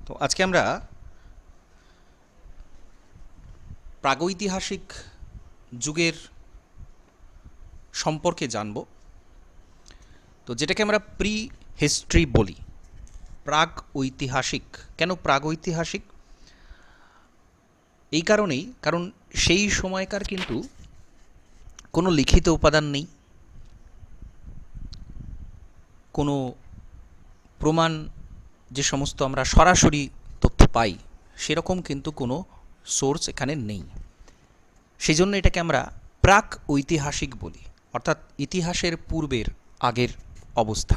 তো আজকে আমরা প্রাগৈতিহাসিক যুগের সম্পর্কে জানব। তো যেটাকে আমরা প্রি হিস্ট্রি বলি, প্রাগ ঐতিহাসিক। কেন প্রাগৈতিহাসিক? এই কারণেই, কারণ সেই সময়কার কিন্তু কোনো লিখিত উপাদান নেই, কোনো প্রমাণ যে সমস্ত আমরা সরাসরি তথ্য পাই সেরকম কিন্তু কোনো সোর্স এখানে নেই। সেই জন্য এটাকে আমরা প্রাক ঐতিহাসিক বলি, অর্থাৎ ইতিহাসের পূর্বের, আগের অবস্থা,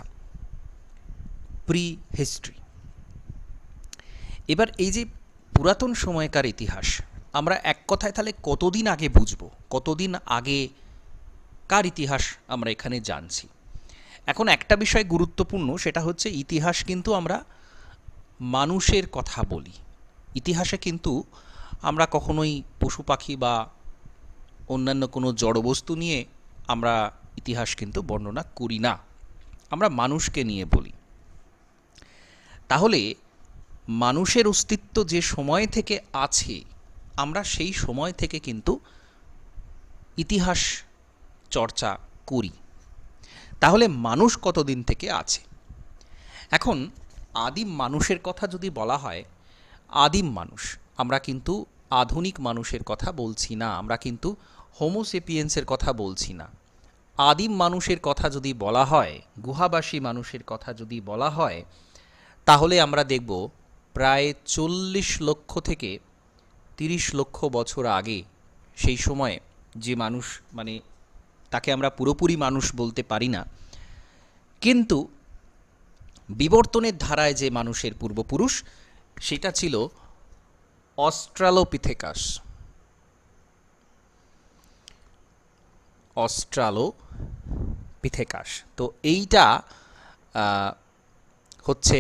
প্রি হিস্ট্রি। এবার এই যে পুরাতন সময়কার ইতিহাস, আমরা এক কথায় তাহলে কতদিন আগে বুঝব, কতদিন আগে কার ইতিহাস আমরা এখানে জানছি। এখন একটা বিষয় গুরুত্বপূর্ণ, সেটা হচ্ছে ইতিহাস কিন্তু আমরা মানুষের কথা বলি। ইতিহাসে কিন্তু আমরা কখনোই পশু পাখি বা অন্যান্য কোনো জড়বস্তু নিয়ে আমরা ইতিহাস কিন্তু বর্ণনা করি না, আমরা মানুষকে নিয়ে বলি। তাহলে মানুষের অস্তিত্ব যে সময় থেকে আছে, আমরা সেই সময় থেকে কিন্তু ইতিহাস চর্চা করি। তাহলে মানুষ কতদিন থেকে আছে? এখন আদিম মানুষের কথা যদি বলা হয়, আদিম মানুষ, আমরা কিন্তু আধুনিক মানুষের কথা বলছি না, আমরা কিন্তু হোমোসেপিয়েন্সের কথা বলছি না। আদিম মানুষের কথা যদি বলা হয়, গুহাবাসী মানুষের কথা যদি বলা হয়, তাহলে আমরা দেখব প্রায় 40 লক্ষ থেকে 30 লক্ষ বছর আগে, সেই সময়ে যে মানুষ, মানে তাকে আমরা পুরোপুরি মানুষ বলতে পারি না, কিন্তু বিবর্তনের ধারায় যে মানুষের পূর্বপুরুষ, সেটা ছিল অস্ট্রালোপিথেকাস। অস্ট্রালোপিথেকাস, তো এইটা হচ্ছে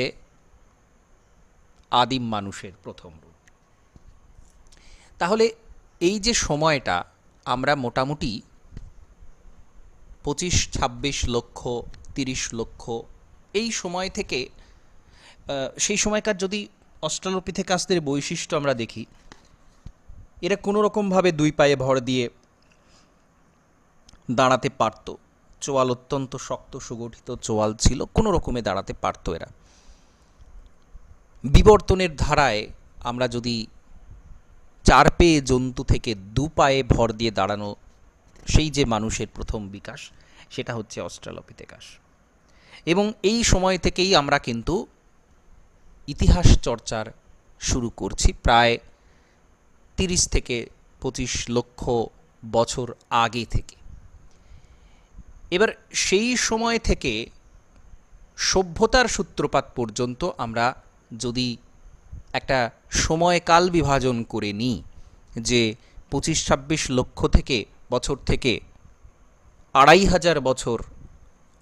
আদিম মানুষের প্রথম রূপ। তাহলে এই যে সময়টা আমরা মোটামুটি 25-26 লক্ষ, 30 লক্ষ, এই সময় থেকে, সেই সময়কার যদি অস্ট্রালোপিথেকাসদের বৈশিষ্ট্য আমরা দেখি, এরা কোনো রকমভাবে দুই পায়ে ভর দিয়ে দাঁড়াতে পারত। চোয়াল অত্যন্ত শক্ত সুগঠিত চোয়াল ছিল, কোনো রকমে দাঁড়াতে পারত এরা। বিবর্তনের ধারায় আমরা যদি 4 পেয়ে জন্তু থেকে 2 পায়ে ভর দিয়ে দাঁড়ানো, সেই যে মানুষের প্রথম বিকাশ, সেটা হচ্ছে অস্ট্রালোপিথেকাস। এবং এই সময় থেকেই আমরা কিন্তু ইতিহাস চর্চার শুরু করছি, প্রায় 30 থেকে 25 লক্ষ বছর আগে থেকে। এবার সেই সময় থেকে সভ্যতার সূত্রপাত পর্যন্ত আমরা যদি একটা সময়কাল বিভাজন করে নিই, যে 25-26 লক্ষ থেকে বছর থেকে 2500 বছর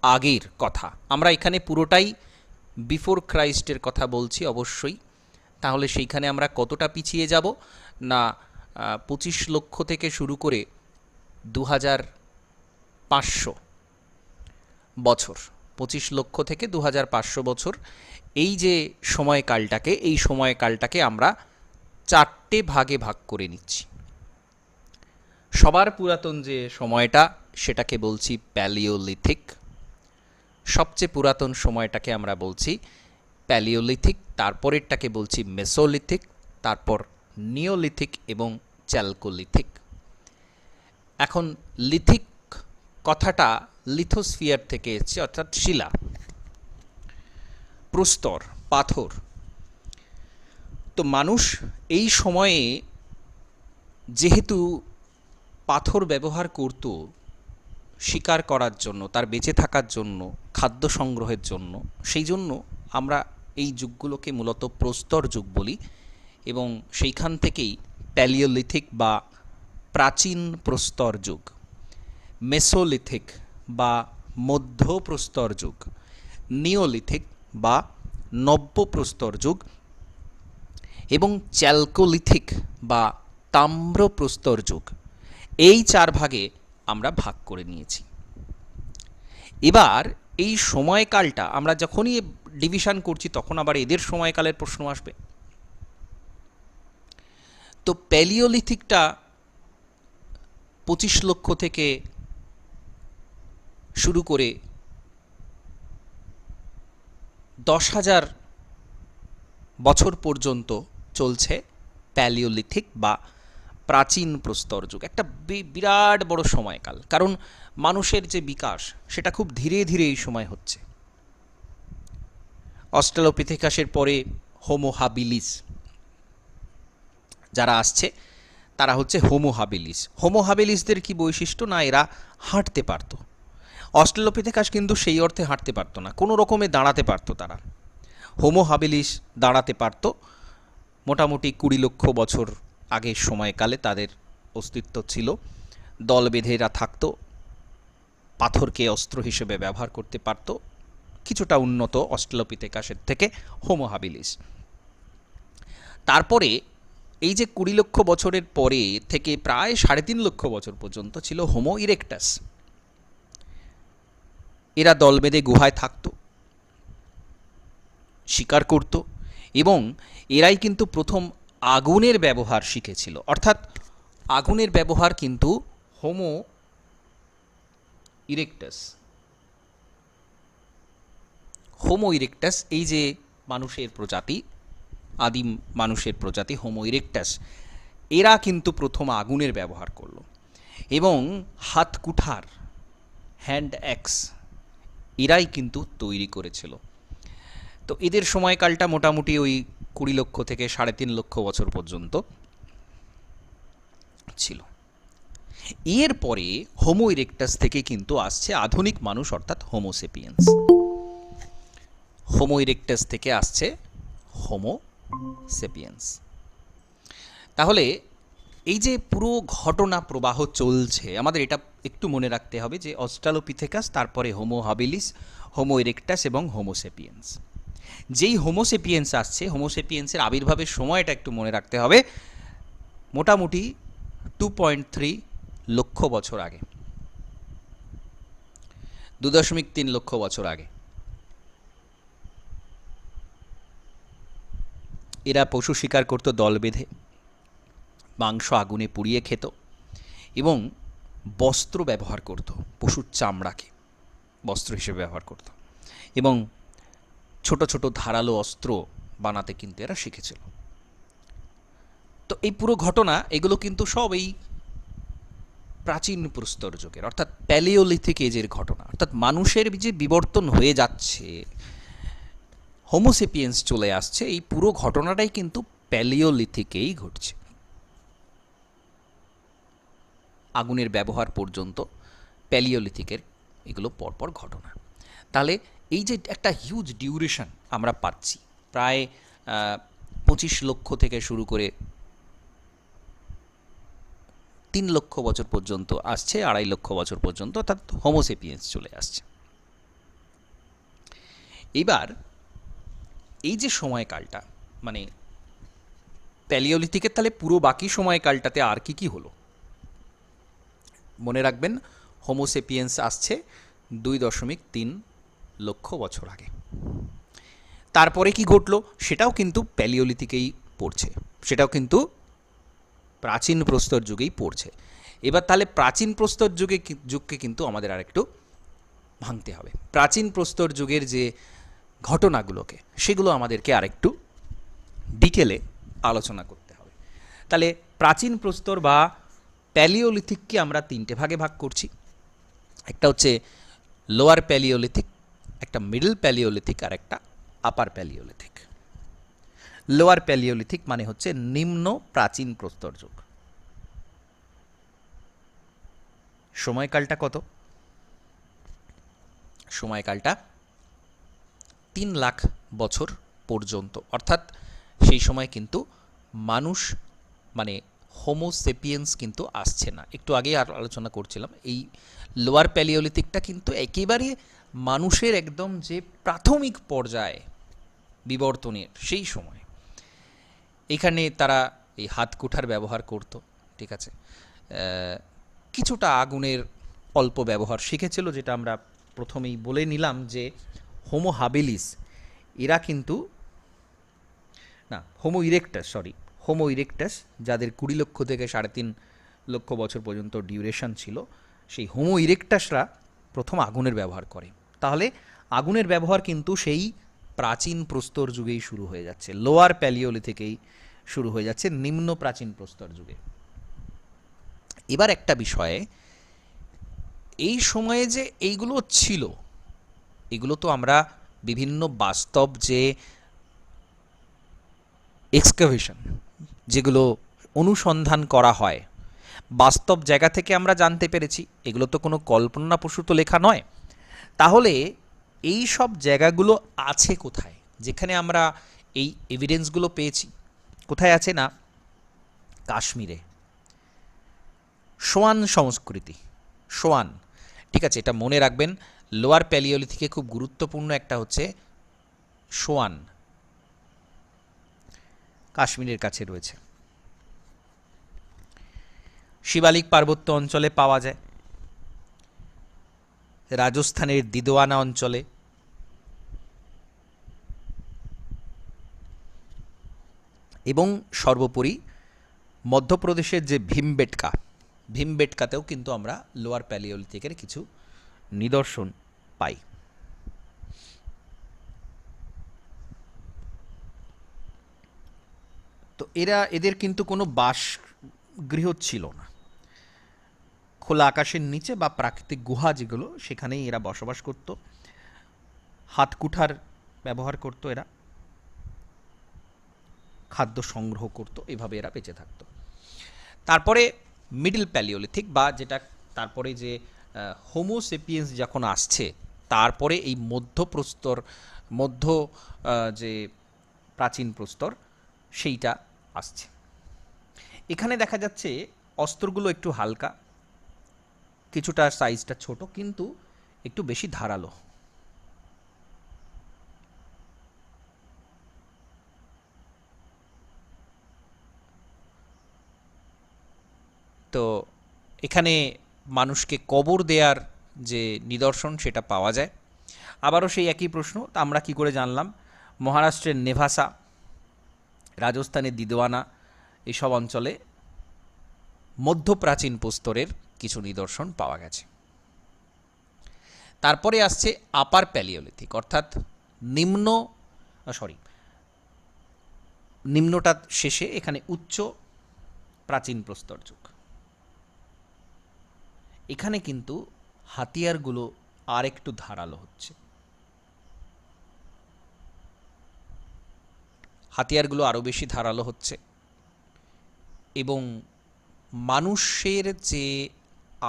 আগের কথা, আমরা এখানে পুরোটাই বিফোর ক্রাইস্টের কথা বলছি অবশ্যই। তাহলে সেইখানে আমরা কতটা পিছিয়ে যাব না, 25 লক্ষ থেকে শুরু করে 2500 বছর, 25 লক্ষ থেকে 2500 বছর, এই যে সময়কালটাকে, এই সময়কালটাকে আমরা 4টে ভাগে ভাগ করে নিচ্ছি। সবার পুরাতন যে সময়টা, সেটাকে বলছি প্যালিওলিথিক। সবচেয়ে পুরাতন সময়টাকে আমরা বলছি প্যালিওলিথিক, তারপরেরটাকে বলছি মেসোলিথিক, তারপর নিওলিথিক এবং চ্যালকোলিথিক। এখন লিথিক কথাটা লিথোস্ফিয়ার থেকে এসেছে, অর্থাৎ শিলা, প্রস্তর, পাথর। তো মানুষ এই সময়ে যেহেতু পাথর ব্যবহার করত শিকার করার জন্য, তার বেঁচে থাকার জন্য, খাদ্য সংগ্রহের জন্য, সেই জন্য আমরা এই যুগগুলোকে মূলত প্রস্তর যুগ বলি। এবং সেইখান থেকেই প্যালিওলিথিক বা প্রাচীন প্রস্তর যুগ, মেসোলিথিক বা মধ্য প্রস্তর যুগ, নিওলিথিক বা নব্য প্রস্তর যুগ এবং চ্যালকোলিথিক বা তাম্র প্রস্তর যুগ, এই 4 ভাগে আমরা ভাগ করে নিয়েছি। এবার এই সময়কালটা আমরা যখনই ডিভিশন করছি, তখন আবার এদের সময়কালের প্রশ্ন আসবে। তো প্যালিওলিথিকটা 25 লক্ষ থেকে শুরু করে 10,000 বছর পর্যন্ত চলছে প্যালিওলিথিক বা প্রাচীন প্রস্তর যুগ। একটা বিরাট বড় সময়কাল, কারণ মানুষের যে বিকাশ সেটা খুব ধীরে ধীরে এই সময় হচ্ছে। অস্ট্রালোপিথেকাসের পরে হোমো হাবিলিস যারা আসছে তারা হচ্ছে হোমো হাবিলিস। হোমো হাবিলিসদের কি বৈশিষ্ট্য? না, এরা হাঁটতে পারত। অস্ট্রালোপিথেকাস কিন্তু সেই অর্থে হাঁটতে পারতো না, কোনো রকমে দাঁড়াতে পারতো তারা। হোমো হাবিলিস দাঁড়াতে পারত। মোটামুটি 20 লক্ষ বছর আগের সময়কালে তাদের অস্তিত্ব ছিল। দল বেঁধে এরা থাকতো, পাথরকে অস্ত্র হিসেবে ব্যবহার করতে পারত, কিছুটা উন্নত অস্ট্রালোপিথেকাসের থেকে হোমো হাবিলিস। তারপরে এই যে 20 লক্ষ বছরের পরে থেকে প্রায় 3.5 লক্ষ বছর পর্যন্ত ছিল হোমো ইরেক্টাস। এরা দল বেঁধে গুহায় থাকতো, শিকার করত, এবং এরাই কিন্তু প্রথম আগুনের ব্যবহার শিখেছিল। অর্থাৎ আগুনের ব্যবহার কিন্তু হোমো ইরেক্টাস এই যে মানুষের প্রজাতি, আদিম মানুষের প্রজাতি হোমো ইরেক্টাস, এরা কিন্তু প্রথম আগুনের ব্যবহার করলো। এবং হাত কুঠার, হ্যান্ড অ্যাক্স, এরাই কিন্তু তৈরি করেছিল। তো এদের সময়কালটা মোটামুটি ওই 20 লক্ষ থেকে 3.5 লক্ষ বছর পর্যন্ত ছিল। এরপরে হোমো ইরেক্টাস থেকে কিন্তু আসছে আধুনিক মানুষ, অর্থাৎ হোমো সেপিয়েন্স। হোমো ইরেক্টাস থেকে আসছে হোমো সেপিয়েন্স। তাহলে এই যে পুরো ঘটনা প্রবাহ চলছে, আমাদের এটা একটু মনে রাখতে হবে যে অস্ট্রালোপিথেকাস, তারপরে হোমো হাবিলিস, হোমো ইরেক্টাস এবং হোমো সেপিয়েন্স। যেই হোমো সেপিয়েন্স আসছে, হোমো সেপিয়েন্সের আবির্ভাবের সময়টা একটু মনে রাখতে হবে, মোটামুটি 2.3 লক্ষ বছর আগে, 2.3 লক্ষ বছর আগে। এরা পশু শিকার করত দল বেঁধে, মাংস আগুনে পুড়িয়ে খেত এবং বস্ত্র ব্যবহার করত, পশুর চামড়াকে বস্ত্র হিসেবে ব্যবহার করত, এবং ছোট ছোট ধারালো অস্ত্র বানাতে কিন্তু এরা শিখেছিল। তো এই পুরো ঘটনা, এগুলো কিন্তু সব এই প্রাচীন প্রস্তর যুগের, অর্থাৎ প্যালিওলিথিক এজের ঘটনা। অর্থাৎ মানুষের যে বিবর্তন হয়ে যাচ্ছে, হোমোসেপিয়েন্স চলে আসছে, এই পুরো ঘটনাটাই কিন্তু প্যালিওলিথিকেই ঘটছে। আগুনের ব্যবহার পর্যন্ত প্যালিওলিথিকের এগুলো পরপর ঘটনা। তাহলে এই যে একটা হিউজ ডিউরেশন আমরা পাচ্ছি, প্রায় 25 লক্ষ থেকে শুরু করে 3 লক্ষ বছর পর্যন্ত আসছে, 2.5 লক্ষ বছর পর্যন্ত, অর্থাৎ হোমোসেপিয়েন্স চলে আসছে। এবার এই যে সময়কালটা, মানে প্যালিওলিথিকের, তাহলে পুরো বাকি সময়কালটাতে আর কি কি হলো মনে রাখবেন। হোমোসেপিয়েন্স আসছে 2.3 লক্ষ বছর আগে। তারপরে কি ঘটলো সেটাও কিন্তু প্যালিওলিথিকেই পড়ছে, সেটাও কিন্তু প্রাচীন প্রস্তর যুগেই পড়ছে। এবার তাহলে প্রাচীন প্রস্তর যুগকে কিন্তু আমাদের আরেকটু ভাঙতে হবে। প্রাচীন প্রস্তর যুগের যে ঘটনাগুলোকে, সেগুলো আমাদেরকে আরেকটু ডিটেলে আলোচনা করতে হবে। তাহলে প্রাচীন প্রস্তর বা প্যালিওলিথিককে আমরা 3টে ভাগে ভাগ করছি। একটা হচ্ছে লোয়ার প্যালিওলিথিক, একটা মিডল প্যালিওলিথিক, আর একটা আপার প্যালিওলিথিক। লোয়ার প্যালিওলিথিক মানে হচ্ছে নিম্ন প্রাচীন প্রস্তর যুগ। সময়কালটা কত? সময়কালটা 3 লাখ বছর পর্যন্ত। অর্থাৎ সেই সময় কিন্তু মানুষ, মানে হোমোসেপিয়েন্স কিন্তু আসছে না। একটু আগে আর আলোচনা করছিলাম, এই লোয়ার প্যালিওলিথিকটা কিন্তু একেবারে মানুষের একদম যে প্রাথমিক পর্যায়ে বিবর্তনের সেই সময়। এখানে তারা এই হাত কুঠার ব্যবহার করত, ঠিক আছে, কিছুটা আগুনের অল্প ব্যবহার শিখেছিল, যেটা আমরা প্রথমেই বলে নিলাম যে হোমো হাবিলিস এরা কিন্তু, না, হোমো ইরেক্টাস, হোমো ইরেক্টাস, যাদের 20 লক্ষ থেকে 3.5 লক্ষ বছর পর্যন্ত ডিউরেশন ছিল, সেই হোমো ইরেক্টাসরা প্রথম আগুনের ব্যবহার করে। তাহলে আগুনের ব্যবহার কিন্তু সেই প্রাচীন প্রস্তর যুগেই শুরু হয়ে যাচ্ছে, লোয়ার প্যালিওলিথিকেই শুরু হয়ে যাচ্ছে, নিম্ন প্রাচীন প্রস্তর যুগে। এবার একটা বিষয়ে, এই সময়ে যে এইগুলো ছিল, এগুলো তো আমরা বিভিন্ন বাস্তব যে এক্সকাভেশন, যেগুলো অনুসন্ধান করা হয়, বাস্তব জায়গা থেকে আমরা জানতে পেরেছি, এগুলো তো কোনো কল্পনাপ্রসূত লেখা নয়। তাহলে এই সব জায়গাগুলো আছে কোথায়, যেখানে আমরা এই এভিডেন্সগুলো পেয়েছি? কোথায় আছে না, কাশ্মীরে। সোয়ান সংস্কৃতি, সোয়ান, ঠিক আছে, এটা মনে রাখবেন। লোয়ার প্যালিওলিথিকে খুব গুরুত্বপূর্ণ একটা হচ্ছে সোয়ান, কাশ্মীরের কাছে রয়েছে। শিবালিক পার্বত্য অঞ্চলে পাওয়া যায়, রাজস্থানের দিদোয়ানা অঞ্চলে, এবং সর্বোপরি মধ্যপ্রদেশের যে ভীমবেটকা, ভীমবেটকাতেও কিন্তু আমরা লোয়ার প্যালিওলিথিকের কিছু নিদর্শন পাই। তো এদের কিন্তু কোনো বাসগৃহ ছিল না, খোলা আকাশের নিচে বা প্রাকৃতিক গুহা যেগুলো, সেখানেই এরা বসবাস করত, হাতকুঠার ব্যবহার করত, এরা খাদ্য সংগ্রহ করত, এভাবে এরা বেঁচে থাকত। তারপরে মিডল প্যালিওলিথিক, বা যেটা তারপরে যে হোমোসেপিয়েন্স যখন আসছে, তারপরে এই মধ্যপ্রস্তর, মধ্য যে প্রাচীন প্রস্তর, সেইটা আসছে। এখানে দেখা যাচ্ছে অস্ত্রগুলো একটু হালকা, কিছুটা সাইজটা ছোট, কিন্তু একটু বেশি ধারালো। তো এখানে মানুষকে কবর দেওয়ার যে নিদর্শন, সেটা পাওয়া যায়। আবারও সেই একই প্রশ্ন, তা আমরা কি করে জানলাম? মহারাষ্ট্রের নেভাসা, রাজস্থানের দিদোয়ানা, এইসব অঞ্চলে মধ্যপ্রাচীন প্রস্তরের কিছু নিদর্শন পাওয়া গেছে। তারপরে আসছে আপার প্যালিওলিথিক, অর্থাৎ নিম্নটা শেষে, এখানে উচ্চ প্রাচীন প্রস্তর যুগ। এখানে কিন্তু হাতিয়ারগুলো আর একটু ধারালো হচ্ছে, হাতিয়ারগুলো আরও বেশি ধারালো হচ্ছে, এবং মানুষের যে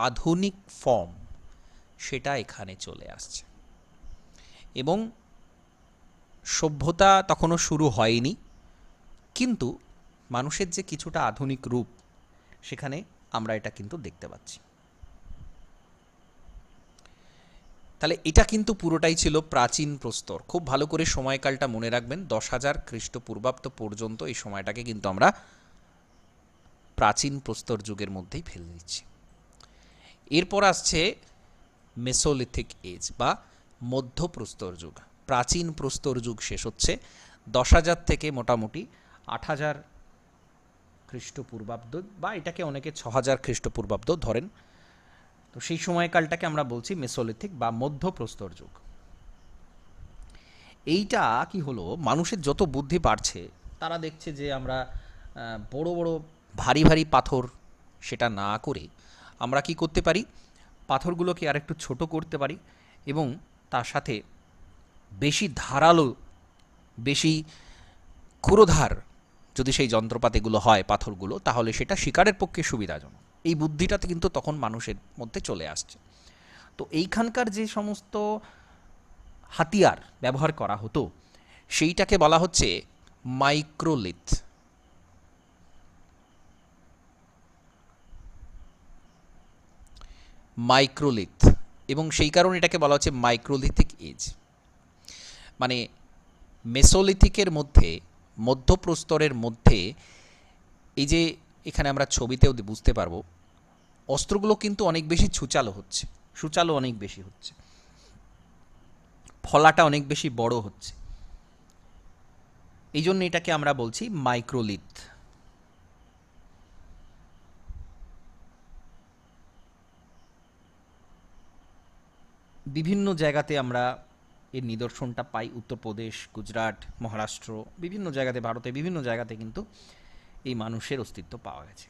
আধুনিক ফর্ম, সেটা এখানে চলে আসছে। এবং সভ্যতা তখনও শুরু হয়নি, কিন্তু মানুষের যে কিছুটা আধুনিক রূপ, সেখানে আমরা এটা কিন্তু দেখতে পাচ্ছি। তাহলে এটা কিন্তু পুরোটাই ছিল প্রাচীন প্রস্তর। খুব ভালো করে সময়কালটা মনে রাখবেন, 10,000 খ্রিস্টপূর্বাব্দ পর্যন্ত এই সময়টাকে কিন্তু আমরা প্রাচীন প্রস্তর যুগের মধ্যেই ফেলে দিচ্ছি। এরপর আসছে মেসোলিথিক এজ বা মধ্যপ্রস্তর যুগ। প্রাচীন প্রস্তর যুগ শেষ হচ্ছে 10,000 থেকে মোটামুটি 8,000 খ্রিস্টপূর্বাব্দ, বা এটাকে অনেকে 6,000 খ্রিস্টপূর্বাব্দ ধরেন। তো সেই সময়কালটাকে আমরা বলছি মেসোলিথিক বা মধ্যপ্রস্তর যুগ। এইটা কি হলো, মানুষের যত বুদ্ধি বাড়ছে, তারা দেখছে যে আমরা বড় বড় ভারী ভারী পাথর সেটা না করে আমরা কি করতে পারি, পাথরগুলোকে আর একটু ছোট করতে পারি, এবং তার সাথে বেশি ধারালো, বেশি ক্ষুরোধার যদি সেই যন্ত্রপাতিগুলো হয় পাথরগুলো, তাহলে সেটা শিকারের পক্ষে সুবিধাজনক। এই বুদ্ধিটাতে কিন্তু তখন মানুষের মধ্যে চলে আসছে। তো এইখানকার যে সমস্ত হাতিয়ার ব্যবহার করা হতো, সেইটাকে বলা হচ্ছে মাইক্রোলিথ। মাইক্রোলিথ, এবং সেই কারণে এটাকে বলা হচ্ছে মাইক্রোলিথিক এজ। মানে মেসোলিথিকের মধ্যে, মধ্যপ্রস্তরের মধ্যে, এই যে এখানে আমরা ছবিতেও বুঝতে পারবো, অস্ত্রগুলো কিন্তু অনেক বেশি সুচালো অনেক বেশি হচ্ছে, ফলাটা অনেক বেশি বড় হচ্ছে। এই জন্য এটাকে আমরা বলছি মাইক্রোলিথ। বিভিন্ন জায়গাতে আমরা এর নিদর্শনটা পাই, উত্তরপ্রদেশ, গুজরাট, মহারাষ্ট্র, বিভিন্ন জায়গাতে, ভারতে বিভিন্ন জায়গাতে কিন্তু এই মানুষের অস্তিত্ব পাওয়া গেছে।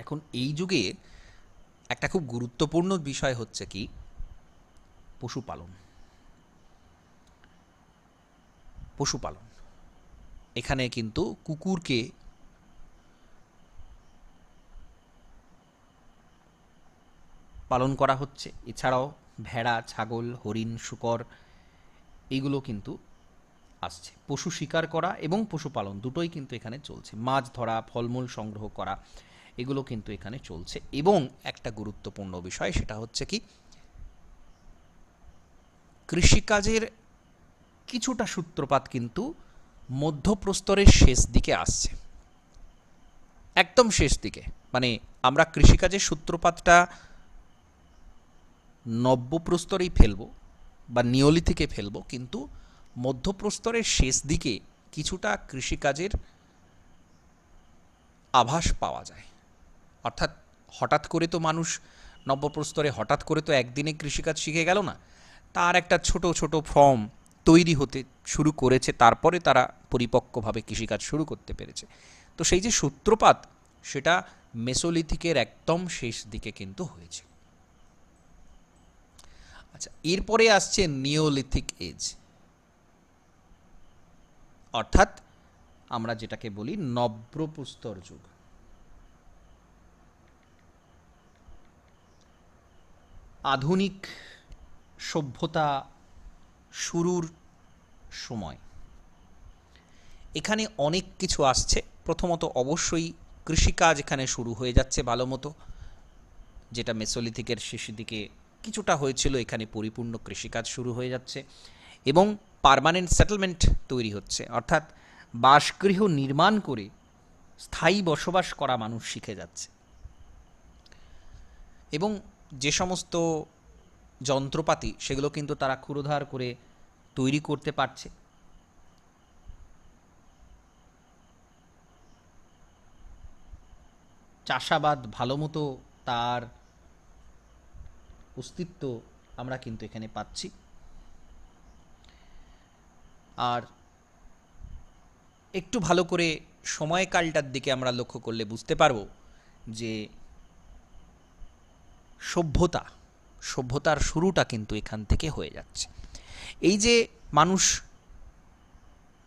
এখন এই যুগে একটা খুব গুরুত্বপূর্ণ বিষয় হচ্ছে কি, পশুপালন। পশুপালন এখানে কিন্তু কুকুরকে পালন করা হচ্ছে, এছাড়াও ভেড়া, ছাগল, হরিণ, শূকর এইগুলো কিন্তু আসছে। পশু শিকার করা এবং পশুপালন দুটোই কিন্তু এখানে চলছে। মাছ ধরা, ফলমূল সংগ্রহ করা, এগুলো কিন্তু এখানে চলছে। এবং একটা গুরুত্বপূর্ণ বিষয় সেটা হচ্ছে কি, কৃষিকাজের কিছুটা সূত্রপাত কিন্তু মধ্যপ্রস্তরের শেষ দিকে আসছে, একদম শেষ দিকে। মানে আমরা কৃষিকাজের সূত্রপাতটা নব্যপ্রস্তরেই ফেলবো বা নিওলিথিকে ফেলবো, কিন্তু মধ্যপ্রস্তরের শেষ দিকে কিছুটা কৃষিকাজের আভাস পাওয়া যায়। অর্থাৎ হঠাৎ করে তো মানুষ নব্যপ্রস্তরে হঠাৎ করে তো একদিনে কৃষিকাজ শিখে গেল না, তার একটা ছোট ছোট ফর্ম তৈরি হতে শুরু করেছে, তারপরে তারা পরিপক্কভাবে কৃষিকাজ শুরু করতে পেরেছে। তো সেই যে সূত্রপাত, সেটা মেসোলিথিকের একদম শেষ দিকে কিন্তু হয়েছে। আচ্ছা, এরপরে আসছে নিওলিথিক এজ, অর্থাৎ আমরা যেটাকে বলি নব্যপ্রস্তর যুগ। আধুনিক সভ্যতা শুরুর সময় এখানে অনেক কিছু আসছে। প্রথমত অবশ্যই কৃষিকাজ এখানে শুরু হয়ে যাচ্ছে ভালো মতো, যেটা মেসোলিথিকের শেষের দিকে কিছুটা হয়েছিল, এখানে পরিপূর্ণ কৃষিকাজ শুরু হয়ে যাচ্ছে এবং পার্মানেন্ট সেটেলমেন্ট তৈরি হচ্ছে, অর্থাৎ বাসগৃহ নির্মাণ করে স্থায়ী বসবাস করা মানুষ শিখে যাচ্ছে। এবং যে সমস্ত যন্ত্রপাতি, সেগুলো কিন্তু তারা ক্ষুরধার করে তৈরি করতে পারছে। চাষাবাদ ভালো মতো তার অস্তিত্ব আমরা কিন্তু এখানে পাচ্ছি। আর একটু ভালো করে সময়কালটার দিকে আমরা লক্ষ্য করলে বুঝতে পারবো যে সভ্যতার শুরুটা কিন্তু এখান থেকে হয়ে যাচ্ছে। এই যে মানুষ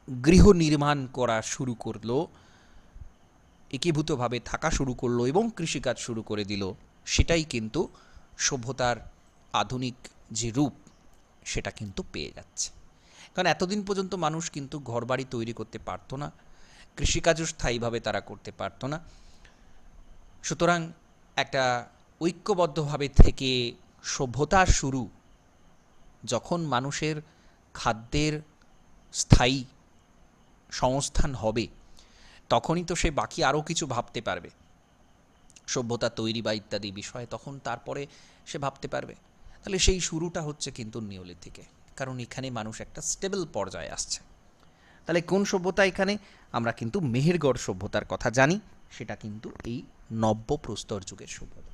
গৃহ নির্মাণ করা শুরু করলো, একীভূতভাবে থাকা শুরু করলো এবং কৃষিকাজ শুরু করে দিল, সেটাই কিন্তু সভ্যতার আধুনিক যে রূপ, সেটা কিন্তু পেয়ে যাচ্ছে। কারণ এতদিন পর্যন্ত মানুষ কিন্তু ঘরবাড়ি তৈরি করতে পারতো না, কৃষিকাজও স্থায়ীভাবে তারা করতে পারতো না। সুতরাং একটা ঐক্যবদ্ধভাবে থেকে সভ্যতার শুরু, যখন মানুষের খাদ্যের স্থায়ী সংস্থান হবে, তখনই তো সে বাকি আরও কিছু ভাবতে পারবে, সভ্যতা তৈরি বা ইত্যাদি বিষয়ে, তখন তারপরে সে ভাবতে পারবে। তাহলে সেই শুরুটা হচ্ছে কিন্তু নিওলিথিকে, কারণ এখানে মানুষ একটা স্টেবল পর্যায়ে আসছে। তাহলে কোন সভ্যতা এখানে? আমরা কিন্তু মেহেরগড় সভ্যতার কথা জানি, সেটা কিন্তু এই নব্যপ্রস্তর যুগের সভ্যতা।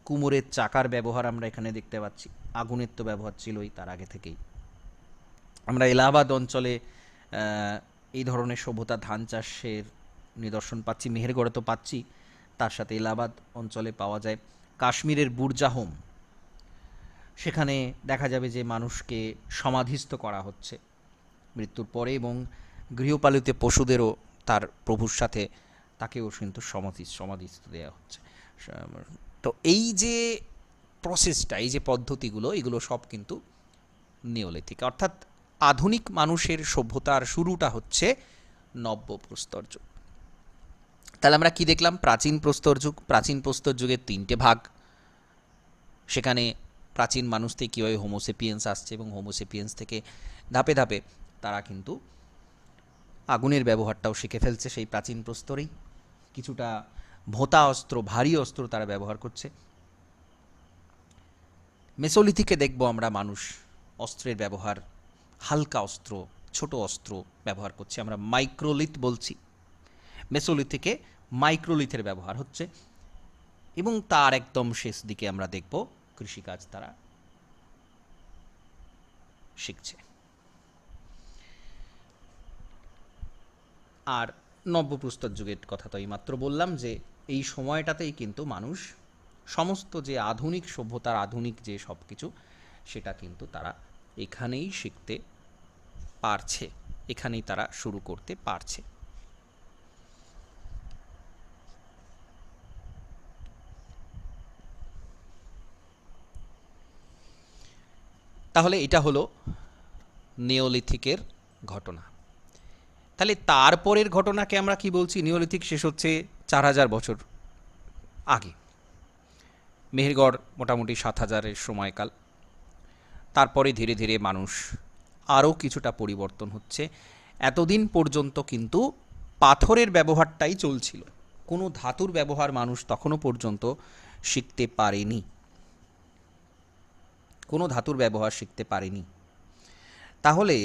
কুমোরের চাকার ব্যবহার আমরা এখানে দেখতে পাচ্ছি, আগুনের তো ব্যবহার ছিলই তার আগে থেকেই। আমরা এলাহাবাদ অঞ্চলে এই ধরনের সভ্যতা, ধান চাষের নিদর্শন পাচ্ছি, মেহেরগড়ে তো পাচ্ছি, তার সাথে এলাহাবাদ অঞ্চলে পাওয়া যায়। কাশ্মীরের বুরজাহোম, সেখানে দেখা যাবে যে মানুষকে সমাধিস্থ করা হচ্ছে মৃত্যুর পরে, এবং গৃহপালিত পশুদেরও তার প্রভুর সাথে তাকেও কিন্তু সমাধিস্থ দেওয়া হচ্ছে। তো এই যে প্রসেসটা, এই যে পদ্ধতিগুলো, এগুলো সব কিন্তু নিওলিথিক, অর্থাৎ আধুনিক মানুষের সভ্যতার শুরুটা হচ্ছে নব্যপ্রস্তর যুগ। তাহলে আমরা কি দেখলাম? প্রাচীন প্রস্তর যুগ। প্রাচীন প্রস্তর যুগের তিনটে ভাগ, সেখানে প্রাচীন মানুষ থেকে কীভাবে হোমোসেপিয়েন্স আসছে, এবং হোমোসেপিয়েন্স থেকে ধাপে ধাপে তারা কিন্তু আগুনের ব্যবহারটাও শিখে ফেলছে সেই প্রাচীন প্রস্তরেই। কিছুটা ভোঁতা অস্ত্র, ভারী অস্ত্র তারা ব্যবহার করছে। মেসোলিথিকে দেখব আমরা মানুষ অস্ত্রের ব্যবহার, হালকা অস্ত্র, ছোট অস্ত্র ব্যবহার করছে, আমরা মাইক্রোলিথ বলছি। মেসোলিথিকে মাইক্রোলিথের ব্যবহার হচ্ছে, এবং তার একদম শেষ দিকে আমরা দেখব কৃষিকাজ তারা শিখছে। আর নব্যপ্রস্তর যুগের কথা তো এইমাত্র বললাম যে এই সময়টাতেই কিন্তু মানুষ সমস্ত যে আধুনিক সভ্যতার আধুনিক যে সব কিছু সেটা কিন্তু তারা এখানেই শিখতে পারছে, এখানেই তারা শুরু করতে পারছে। তাহলে এটা হলো নিওলিথিকের ঘটনা। তাহলে তারপরের ঘটনাকে আমরা কি বলছি? নিওলিথিক শেষ হচ্ছে 4000 বছর আগে, মেহেরগড় মোটামুটি 7000-এর সময়কাল। তারপরে ধীরে ধীরে মানুষ আরও কিছুটা পরিবর্তন হচ্ছে। এতদিন পর্যন্ত কিন্তু পাথরের ব্যবহারটাই চলছিল, কোনো ধাতুর ব্যবহার মানুষ তখনও পর্যন্ত শিখতে পারেনি, কোনো ধাতুর ব্যবহার শিখতে পারেনি। তাহলে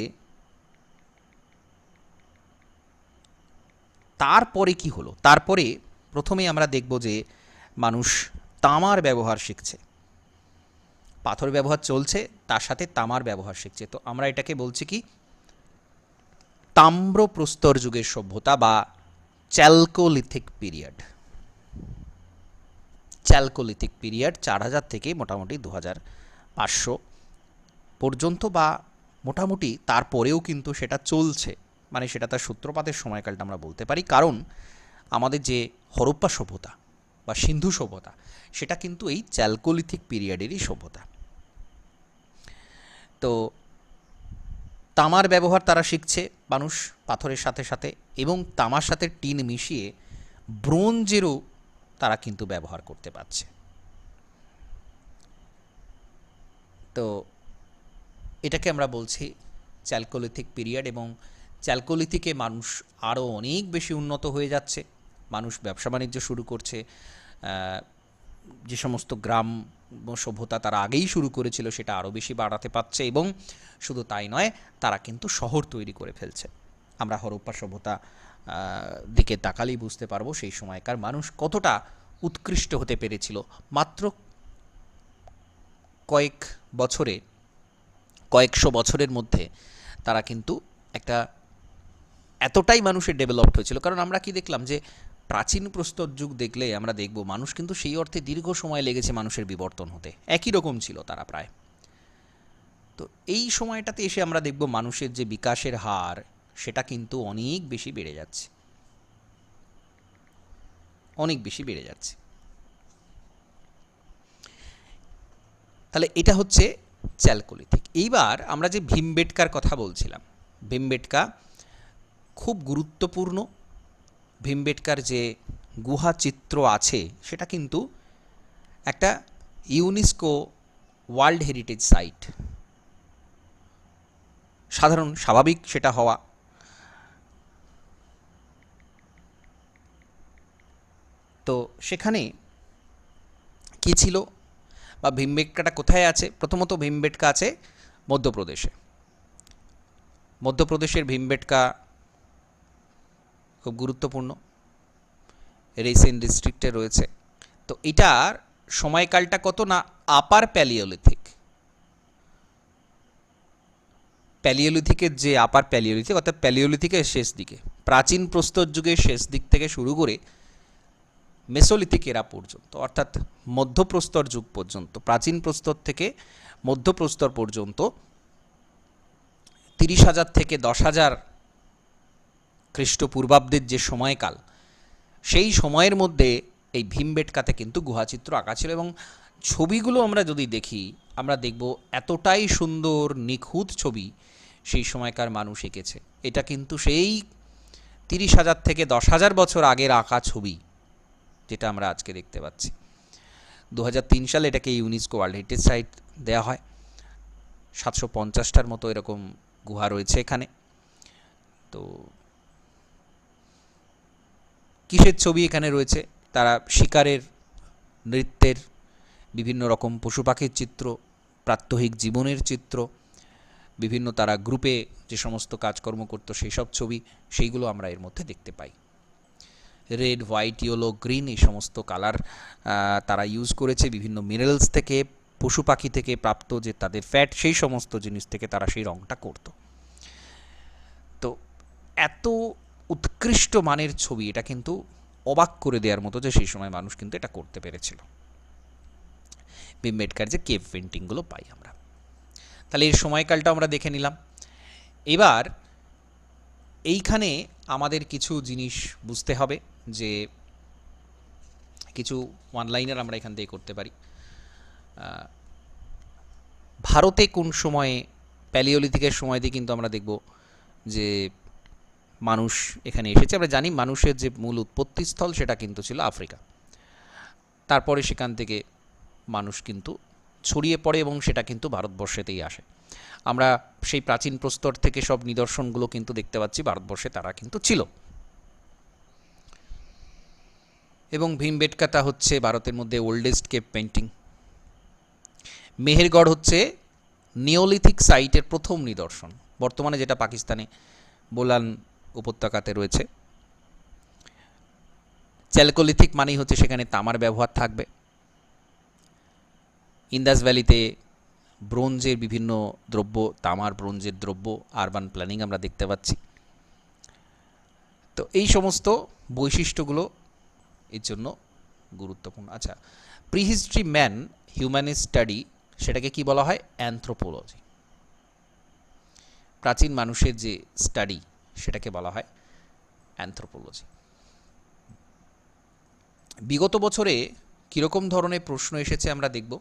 তারপরে কি হলো? তারপরে প্রথমে আমরা দেখব যে মানুষ তামার ব্যবহার শিখছে। পাথর ব্যবহার চলছে, তার সাথে তামার ব্যবহার শিখছে। তো আমরা এটাকে বলছি কি? তাম্রপ্রস্তর যুগের সভ্যতা বা চ্যালকোলিথিক পিরিয়ড। চ্যালকোলিথিক পিরিয়ড 4000 থেকে মোটামুটি 2500 পর্যন্ত, বা মোটামুটি তারপরেও কিন্তু সেটা চলছে, মানে সেটা তার সূত্রপাতের সময়কালটা আমরা বলতে পারি। কারণ আমাদের যে হরপ্পা সভ্যতা বা সিন্ধু সভ্যতা সেটা কিন্তু এই চ্যালকোলিথিক পিরিয়ডেরই সভ্যতা। তো তামার ব্যবহার তারা শিখছে মানুষ পাথরের সাথে সাথে, এবং তামার সাথে টিন মিশিয়ে ব্রোঞ্জেরও তারা কিন্তু ব্যবহার করতে পারছে। তো এটাকে আমরা বলছি চ্যালকোলিথিক পিরিয়ড। এবং চ্যালকোলিথিকে মানুষ আরও অনেক বেশি উন্নত হয়ে যাচ্ছে, মানুষ ব্যবসা বাণিজ্য শুরু করছে। যে সমস্ত গ্রাম সভ্যতা তারা আগেই শুরু করেছিল সেটা আরও বেশি বাড়াতে পারছে, এবং শুধু তাই নয়, তারা কিন্তু শহর তৈরি করে ফেলছে। আমরা হরপ্পা সভ্যতা দিকে তাকালেই বুঝতে পারবো সেই সময়কার মানুষ কতটা উৎকৃষ্ট হতে পেরেছিল। মাত্র কয়েকশো বছরের মধ্যে তারা কিন্তু একটা এতটাই মানুষের ডেভেলপড হয়েছিল। কারণ আমরা কি দেখলাম যে প্রাচীন প্রস্তর যুগ দেখলে আমরা দেখব মানুষ কিন্তু সেই অর্থে দীর্ঘ সময় লেগেছে মানুষের বিবর্তন হতে, একই রকম ছিল তারা প্রায়। তো এই সময়টাতে এসে আমরা দেখব মানুষের যে বিকাশের হার সেটা কিন্তু অনেক বেশি বেড়ে যাচ্ছে, অনেক বেশি বেড়ে যাচ্ছে। তাহলে এটা হচ্ছে চ্যালকোলিথিক। এইবার আমরা যে ভীমবেটকার কথা বলছিলাম, ভীমবেটকা খুব গুরুত্বপূর্ণ। ভীমবেটকার যে গুহা চিত্র আছে সেটা কিন্তু একটা ইউনেস্কো ওয়ার্ল্ড হেরিটেজ সাইট, স্বাভাবিক সেটা হওয়া। তো সেখানে কি ছিল বা ভীমবেটকাটা কোথায় আছে? প্রথমত ভীমবেটকা আছে মধ্যপ্রদেশে। মধ্যপ্রদেশের ভীমবেটকা খুব গুরুত্বপূর্ণ, রেসেন ডিস্ট্রিক্টে রয়েছে। তো এটার সময়কালটা কত না আপার প্যালিওলিথিক। প্যালিওলিথিকের যে আপার প্যালিওলিথিক অর্থাৎ প্যালিওলিথিকের শেষ দিকে, প্রাচীন প্রস্তর যুগের শেষ দিক থেকে শুরু করে মেসোলিথিক এরা পর্যন্ত, অর্থাৎ মধ্যপ্রস্তর যুগ পর্যন্ত, প্রাচীন প্রস্তর থেকে মধ্যপ্রস্তর পর্যন্ত 30,000 থেকে 10,000 খ্রিস্টপূর্বাব্দের যে সময়কাল, সেই সময়ের মধ্যে এই ভীমবেটকাতে কিন্তু গুহাচিত্র আঁকা ছিল। এবং ছবিগুলো আমরা যদি দেখি আমরা দেখব এতটাই সুন্দর নিখুঁত ছবি সেই সময়কার মানুষ এঁকেছে। এটা কিন্তু সেই 30,000 থেকে 10,000 বছর আগের আঁকা ছবি যেটা আমরা আজকে দেখতে পাচ্ছি। 2003 সালে এটাকে ইউনেস্কো ওয়ার্ল্ড হেরিটেজ সাইট দেওয়া হয়। 750টার মতো এরকম গুহা রয়েছে এখানে। তো কিসের ছবি এখানে রয়েছে? তারা শিকারের, নৃত্যের, বিভিন্ন রকম পশু পাখির চিত্র, প্রাত্যহিক জীবনের চিত্র, বিভিন্ন তারা গ্রুপে যে সমস্ত কাজকর্ম করতো সেই সব ছবি, সেইগুলো আমরা এর মধ্যে দেখতে পাই। রেড, হোয়াইট, ইয়েলো, গ্রিন এই সমস্ত কালার তারা ইউজ করেছে বিভিন্ন মিনারেলস থেকে, পশু পাখি থেকে প্রাপ্ত যে তাদের ফ্যাট, সেই সমস্ত জিনিস থেকে তারা সেই রঙটা করত। তো এত উৎকৃষ্ট মানের ছবি, এটা কিন্তু অবাক করে দেওয়ার মতো যে সেই সময় মানুষ কিন্তু এটা করতে পেরেছিল। ভীমবেটকার যে কেভ পেন্টিংগুলো পাই আমরা, তাহলে এর সময়কালটা আমরা দেখে নিলাম। এবার এইখানে আমাদের কিছু জিনিস বুঝতে হবে, যে কিছু ওয়ান লাইনার আমরা এখান থেকে করতে পারি। ভারতে কোন সময়ে, প্যালিওলিথিকের সময় দিয়ে কিন্তু আমরা দেখব যে মানুষ এখানে এসেছে। আমরা জানি মানুষের যে মূল উৎপত্তিস্থল সেটা কিন্তু ছিল আফ্রিকা। তারপরে সেখান থেকে মানুষ কিন্তু ছড়িয়ে পড়ে এবং সেটা কিন্তু ভারতবর্ষেতেই আসে। আমরা সেই প্রাচীন প্রস্তর থেকে সব নিদর্শনগুলো কিন্তু দেখতে পাচ্ছি ভারতবর্ষে তারা কিন্তু ছিল। এবং ভীমবেটকাটা হচ্ছে ভারতের মধ্যে ওল্ডেস্ট কেভ পেন্টিং। মেহেরগড় হচ্ছে নিওলিথিক সাইটের প্রথম নিদর্শন, বর্তমানে যেটা পাকিস্তানে বোলান উপত্যকাতে রয়েছে। চ্যালকোলিথিক মানেই হচ্ছে সেখানে তামার ব্যবহার থাকবে। ইন্দাস ভ্যালিতে ব্রোঞ্জের বিভিন্ন দ্রব্য, তামার ব্রোঞ্জের দ্রব্য, আরবান প্ল্যানিং আমরা দেখতে পাচ্ছি। তো এই সমস্ত বৈশিষ্ট্যগুলো এর জন্য গুরুত্বপূর্ণ। আচ্ছা, প্রিহিস্ট্রি ম্যান হিউম্যানিস্ট স্টাডি, সেটাকে কি বলা হয়? অ্যানথ্রোপোলজি। প্রাচীন মানুষের যে স্টাডি সেটাকে বলা হয় অ্যানথ্রোপোলজি। বিগত বছরে কীরকম ধরনের প্রশ্ন এসেছে আমরা দেখব।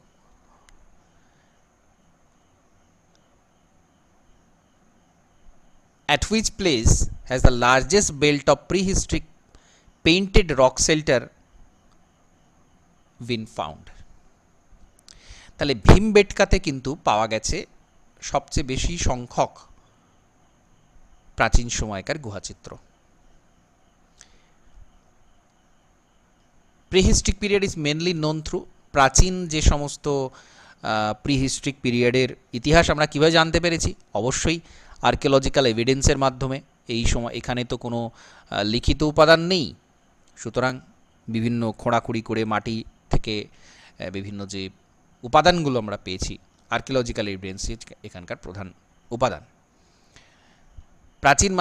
At which place has the largest belt of prehistoric painted rock shelter been found? তাহলে ভীমবেটকাতে কিন্তু পাওয়া গেছে সবচেয়ে বেশি সংখ্যক প্রাচীন সময়কার গুহাচিত্র। Prehistoric period is mainly known through, প্রাচীন যে সমস্ত প্রিহিস্ট্রিক পিরিয়ডের ইতিহাস আমরা কীভাবে জানতে পেরেছি? অবশ্যই আর্কিওলজিক্যাল এভিডেন্সের মাধ্যমে। এই সময় এখানে তো কোনো লিখিত উপাদান নেই, সুতরাং বিভিন্ন খোঁড়াখুড়ি করে মাটি থেকে বিভিন্ন যে উপাদানগুলো আমরা পেয়েছি, আর্কিওলজিক্যাল এভিডেন্স এখানকার প্রধান উপাদান। প্রাচীন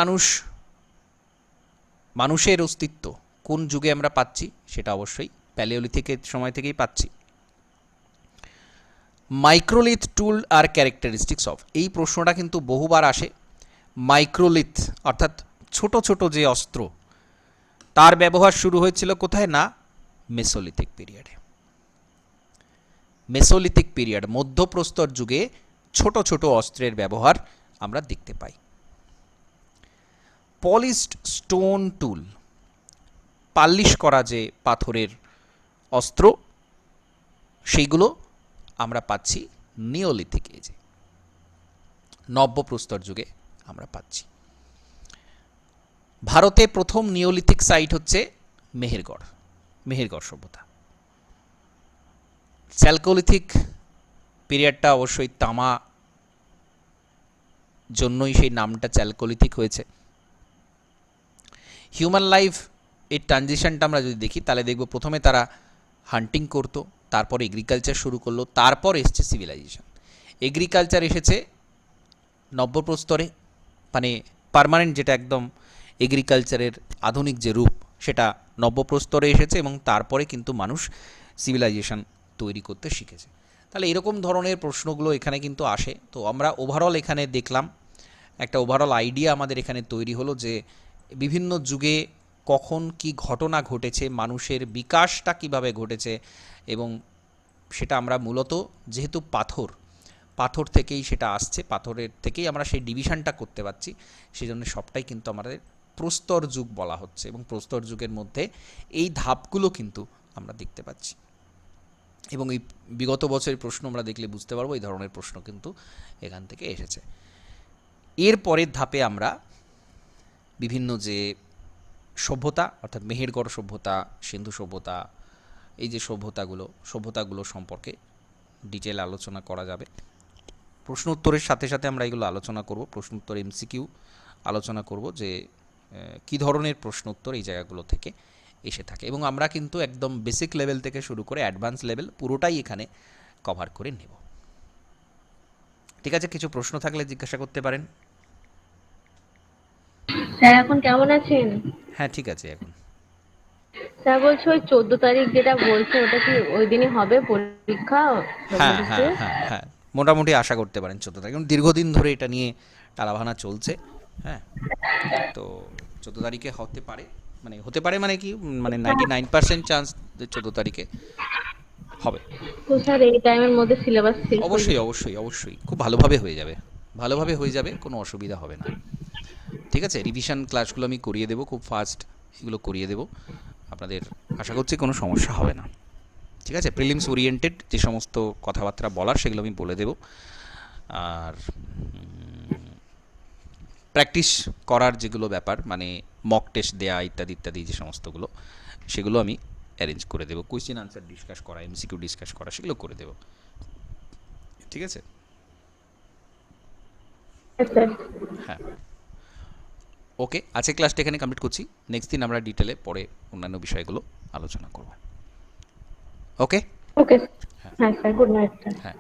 মানুষের অস্তিত্ব কোন যুগে আমরা পাচ্ছি? সেটা অবশ্যই প্যালিওলিথিকের সময় থেকেই পাচ্ছি। মাইক্রোলিথ টুল আর ক্যারেক্টারিস্টিক্স অফ, এই প্রশ্নটা কিন্তু বহুবার আসে। মাইক্রোলিথ অর্থাৎ ছোট ছোট যে অস্ত্র, তার ব্যবহার শুরু হয়েছিল কোথায়? না, মেসোলিথিক পিরিয়ডে। মেসোলিথিক পিরিয়ড, মধ্যপ্রস্তর যুগে ছোট ছোট অস্ত্রের ব্যবহার আমরা দেখতে পাই। পলিশড স্টোন টুল, পালিশ করা যে পাথরের অস্ত্র, সেইগুলো আমরা পাচ্ছি নিওলিথিক এজে, নব্যপ্রস্তর যুগে আমরা পাচ্ছি। ভারতে প্রথম নিওলিথিক সাইট হচ্ছে মেহেরগড় সভ্যতা। চ্যালকোলিথিক পিরিয়ডটা অবশ্যই তামা, জন্যই সেই নামটা চ্যালকোলিথিক হয়েছে। হিউম্যান লাইফ এর ট্রানজিশনটা আমরা যদি দেখি, তাহলে দেখব প্রথমে তারা হান্টিং করতো, তারপর এগ্রিকালচার শুরু করলো, তারপর এসছে সিভিলাইজেশন। এগ্রিকালচার এসেছে নব্যপ্রস্তরে, মানে পার্মানেন্ট যেটা একদম এগ্রিকালচারের আধুনিক যে রূপ, সেটা নব্যপ্রস্তরে এসেছে এবং তারপরে কিন্তু মানুষ সিভিলাইজেশন তৈরি করতে শিখেছে। তাহলে এরকম ধরনের প্রশ্নগুলো এখানে কিন্তু আসে। তো আমরা ওভারঅল এখানে দেখলাম, একটা ওভারঅল আইডিয়া আমাদের এখানে তৈরি হলো যে বিভিন্ন যুগে কখন কি ঘটনা ঘটেছে, মানুষের বিকাশটা কিভাবে ঘটেছে, এবং সেটা আমরা মূলত যেহেতু পাথর থেকেই সেটা আসছে, পাথরের থেকেই আমরা সেই ডিভিশনটা করতে পারছি, সেই জন্য সবটাই কিন্তু আমাদের প্রস্তর যুগ বলা হচ্ছে। এবং প্রস্তর যুগের মধ্যে এই ধাপগুলো কিন্তু আমরা দেখতে পাচ্ছি। এবং এই বিগত বছরের প্রশ্ন আমরা দেখলে বুঝতে পারবো এই ধরনের প্রশ্ন কিন্তু এখান থেকে এসেছে। এর পরের ধাপে আমরা বিভিন্ন যে সভ্যতা, অর্থাৎ মেহেরগড় সভ্যতা, সিন্ধু সভ্যতা, এই যে সভ্যতাগুলো সম্পর্কে ডিটেল আলোচনা করা যাবে। প্রশ্ন উত্তরের সাথে সাথে আমরা এগুলো আলোচনা করব। প্রশ্ন উত্তর এমসিকিউ আলোচনা করব যে কী ধরনের প্রশ্ন উত্তর এই জায়গাগুলো থেকে এসে থাকে, এবং আমরা কিন্তু একদম বেসিক লেভেল থেকে শুরু করে অ্যাডভান্স লেভেল পুরোটাই এখানে কভার করে নেব। ঠিক আছে, কিছু প্রশ্ন থাকলে জিজ্ঞাসা করতে পারেন। স্যার এখন কেমন আছেন? হ্যাঁ, ঠিক আছে এখন। স্যার বলছি ওই 14 তারিখ যেটা বলছে ওটা কি ওই দিনই হবে পরীক্ষা হ্যাঁ, হ্যাঁ, ডব্লিউবিসিএস? হ্যাঁ, হ্যাঁ, মোটামুটি আশা করতে পারেন 14 তারিখ, কারণ দীর্ঘদিন ধরে এটা নিয়ে টানাভানা চলছে। হ্যাঁ, তো 14 তারিখে হতে পারে মানে কি, মানে 99% চান্স 14 তারিখে হবে। তো স্যার এই টাইমের মধ্যে সিলেবাস শেষ হয়ে অবশ্যই, যাবে? অবশ্যই, অবশ্যই খুব ভালোভাবে হয়ে যাবে, ভালোভাবে হয়ে যাবে, কোনো অসুবিধা হবে না। ঠিক আছে, রিভিশন ক্লাসগুলো আমি করিয়ে দেবো খুব ফাস্ট, এগুলো করিয়ে দেবো আপনাদের, আশা করছি কোনো সমস্যা হবে না। ঠিক আছে, প্রিলিমস ওরিয়েন্টেড যে সমস্ত কথাবার্তা বলার সেগুলো আমি বলে দেবো, আর প্র্যাকটিস করার যেগুলো ব্যাপার, মানে মক টেস্ট দেয়া ইত্যাদি ইত্যাদি যে সমস্তগুলো, সেগুলো আমি অ্যারেঞ্জ করে দেবো, কোয়েশ্চেন আনসার ডিসকাস করা, এমসিকিউ ডিসকাস করা, সেগুলো করে দেবো। ঠিক আছে। হ্যাঁ স্যার। হ্যাঁ, ওকে, আজকে ক্লাসটা এখানে কমপ্লিট করছি, নেক্সট দিন আমরা ডিটেলে পরে অন্যান্য বিষয়গুলো আলোচনা করব। ওকে। ওকে। হ্যাঁ, হ্যাঁ স্যার, গুড নাইট স্যার। হ্যাঁ।